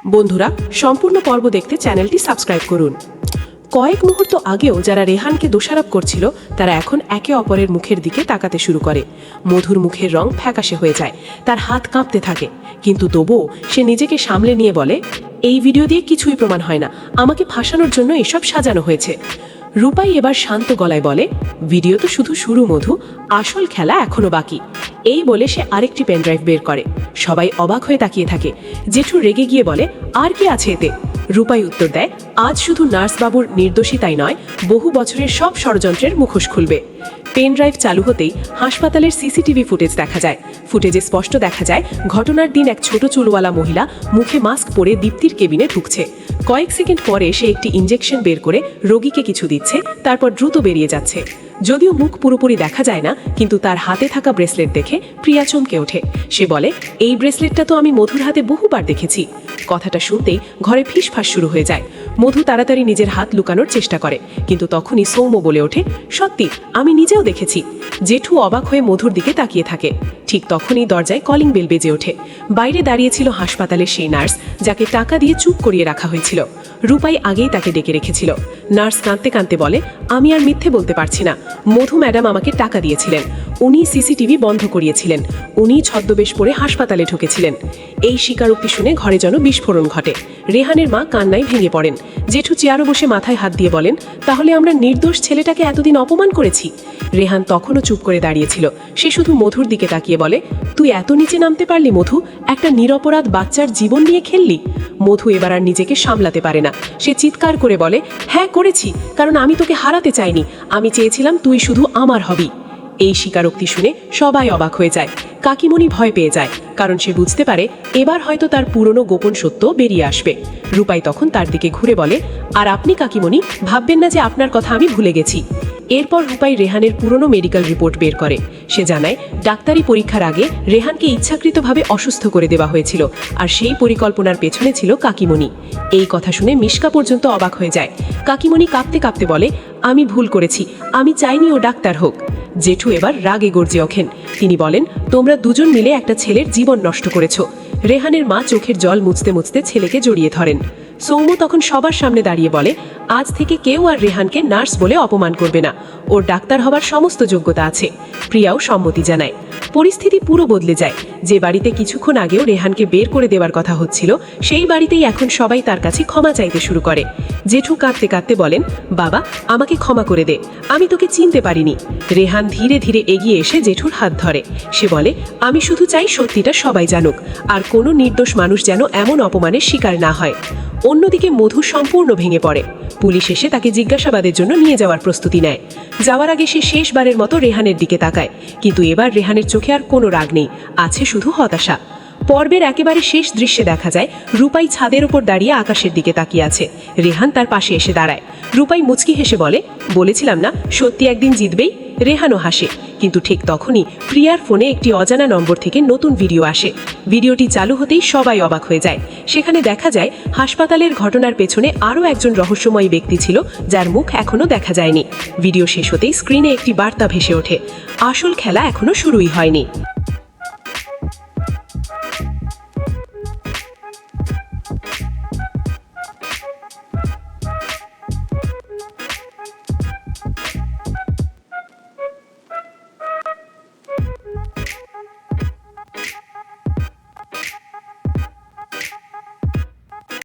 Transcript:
বন্ধুরা, সম্পূর্ণ পর্ব দেখতে চ্যানেলটি সাবস্ক্রাইব করুন। কয়েক মুহূর্ত আগেও যারা রেহানকে দোষারোপ করছিল তারা এখন একে অপরের মুখের দিকে তাকাতে শুরু করে। মধুর মুখের রং ফ্যাকাশে হয়ে যায়, তার হাত কাঁপতে থাকে, কিন্তু তবুও সে নিজেকে সামলে নিয়ে বলে, এই ভিডিও দিয়ে কিছুই প্রমাণ হয় না, আমাকে ফাঁসানোর জন্য এসব সাজানো হয়েছে। রূপাই এবার শান্ত গলায় বলে, ভিডিও তো শুধু শুরু মধু, আসল খেলা এখনো বাকি। এই বলে সে আরেকটি পেনড্রাইভ বের করে। সবাই অবাক হয়ে তাকিয়ে থাকে। জেঠু রেগে গিয়ে বলে, আর কি আছে এতে? রূপাই উত্তর দেয়, আজ শুধু নার্সবাবুর নির্দোষিতাই নয়, বহু বছরের সব ষড়যন্ত্রের মুখোশ খুলবে। পেনড্রাইভ চালু হতেই হাসপাতালের সিসিটিভি ফুটেজ দেখা যায়। ফুটেজে স্পষ্ট দেখা যায় ঘটনার দিন এক ছোট চুলওয়ালা মহিলা মুখে মাস্ক পরে দীপ্তির কেবিনে ঢুকছে। কয়েক সেকেন্ড পরে সে একটি ইনজেকশন বের করে রোগীকে কিছু দিচ্ছে, তারপর দ্রুত বেরিয়ে যাচ্ছে। যদিও মুখ পুরোপুরি দেখা যায় না, কিন্তু তার হাতে থাকা ব্রেসলেট দেখে প্রিয়া চমকে ওঠে। সে বলে, এই ব্রেসলেটটা তো আমি মধুর হাতে বহুবার দেখেছি। কথাটা শুনতেই ঘরে ফিসফাস শুরু হয়ে যায়। মধু তাড়াতাড়ি নিজের হাত লুকানোর চেষ্টা করে, কিন্তু তখনই সৌম্য বলে ওঠে, সত্যি, আমি নিজেও দেখেছি। জেঠু অবাক হয়ে মধুর দিকে তাকিয়ে থাকে। ঠিক তখনই দরজায় কলিং বেল বেজে ওঠে। বাইরে দাঁড়িয়েছিল হাসপাতালের সেই নার্স, যাকে টাকা দিয়ে চুপ করিয়ে রাখা হয়েছিল। রূপাই আগেই তাকে ডেকে রেখেছিল। নার্স কাঁদতে কাঁদতে বলে, আমি আর মিথ্যে বলতে পারছি না, মধু ম্যাডাম আমাকে টাকা দিয়েছিলেন, উনি সিসিটিভি বন্ধ করিয়েছিলেন, উনি ছদ্মবেশ পরে হাসপাতালে ঢুকেছিলেন। এই স্বীকারোক্তি শুনে ঘরে যেন বিস্ফোরণ ঘটে। রেহানের মা কান্নায় ভেঙে পড়েন। জেঠু চেয়ারে বসে মাথায় হাত দিয়ে বলেন, তাহলে আমরা নির্দোষ ছেলেটাকে এতদিন অপমান করেছি? রেহান তখনও চুপ করে দাঁড়িয়েছিল। সে শুধু মধুর দিকে তাকিয়ে বলে, তুই এত নিচে নামতে পারলি মধু? একটা নিরপরাধ বাচ্চার জীবন নিয়ে খেললি? মধু এবার আর নিজেকে সামলাতে পারে না। সে চিৎকার করে বলে, হ্যাঁ করেছি, কারণ আমি তোকে হারাতে চাইনি, আমি চেয়েছিলাম তুই শুধু আমার হবি। এই স্বীকারোক্তি শুনে সবাই অবাক হয়ে যায়। কাকিমণি ভয় পেয়ে যায়, কারণ সে বুঝতে পারে এবার হয়তো তার পুরনো গোপন সত্য বেরিয়ে আসবে। রূপাই তখন তার দিকে ঘুরে বলে, আর আপনি কাকিমণি ভাববেন না যে আপনার কথা আমি ভুলে গেছি। এরপর রূপাই রেহানের পুরনো মেডিকেল রিপোর্ট বের করে। সে জানায়, ডাক্তারি পরীক্ষার আগে রেহানকে ইচ্ছাকৃতভাবে অসুস্থ করে দেওয়া হয়েছিল, আর সেই পরিকল্পনার পেছনে ছিল কাকিমণি। এই কথা শুনে মিশকা পর্যন্ত অবাক হয়ে যায়। কাকিমণি কাঁপতে কাঁপতে বলে, আমি ভুল করেছি, আমি চাইনি ও ডাক্তার হোক। জেঠু এবার রাগে গর্জে ওঠেন। তিনি বলেন, তোমরা দুজন মিলে একটা ছেলের জীবন নষ্ট করেছ। রেহানের মা চোখের জল মুছতে মুছতে ছেলেকে জড়িয়ে ধরেন। সৌম্য তখন সবার সামনে দাঁড়িয়ে বলে, আজ থেকে কেউ আর রেহানকে নার্স বলে অপমান করবে না, ওর ডাক্তার হবার সমস্ত যোগ্যতা আছে। প্রিয়াও সম্মতি জানায়। পরিস্থিতি পুরো বদলে যায়। যে বাড়িতে কিছুক্ষণ আগেও রেহানকে বের করে দেওয়ার কথা হচ্ছিল, সেই বাড়িতেই এখন সবাই তার কাছে ক্ষমা চাইতে শুরু করে। জেঠু কাঁদতে কাঁদতে বলেন, বাবা, আমাকে ক্ষমা করে দে, আমি তোকে চিনতে পারিনি। রেহান ধীরে ধীরে এগিয়ে এসে জেঠুর হাত ধরে। সে বলে, আমি শুধু চাই সত্যিটা সবাই জানুক, আর কোনো নির্দোষ মানুষ যেন এমন অপমানের শিকার না হয়। অন্যদিকে মধু সম্পূর্ণ ভেঙে পড়ে। পুলিশ এসে তাকে জিজ্ঞাসাবাদের জন্য নিয়ে যাওয়ার প্রস্তুতি নেয়। যাওয়ার আগে সে শেষবারের মতো রেহানের দিকে তাকায়, কিন্তু এবার রেহানের চোখে আর কোনো রাগ নেই, আছে শুধু হতাশা। পর্বের একেবারে শেষ দৃশ্যে দেখা যায় রূপাই ছাদের উপর দাঁড়িয়ে আকাশের দিকে তাকিয়ে আছে। রেহান তার পাশে এসে দাঁড়ায়। রূপাই মুচকি হেসে বলে, বলেছিলাম না সত্যি একদিন জিতবেই। রেহানও হাসে, কিন্তু ঠিক তখনই প্রিয়ার ফোনে একটি অজানা নম্বর থেকে নতুন ভিডিও আসে। ভিডিওটি চালু হতেই সবাই অবাক হয়ে যায়। সেখানে দেখা যায় হাসপাতালের ঘটনার পেছনে আরও একজন রহস্যময়ী ব্যক্তি ছিল, যার মুখ এখনো দেখা যায়নি। ভিডিও শেষ হতেই স্ক্রিনে একটি বার্তা ভেসে ওঠে, আসল খেলা এখনো শুরুই হয়নি।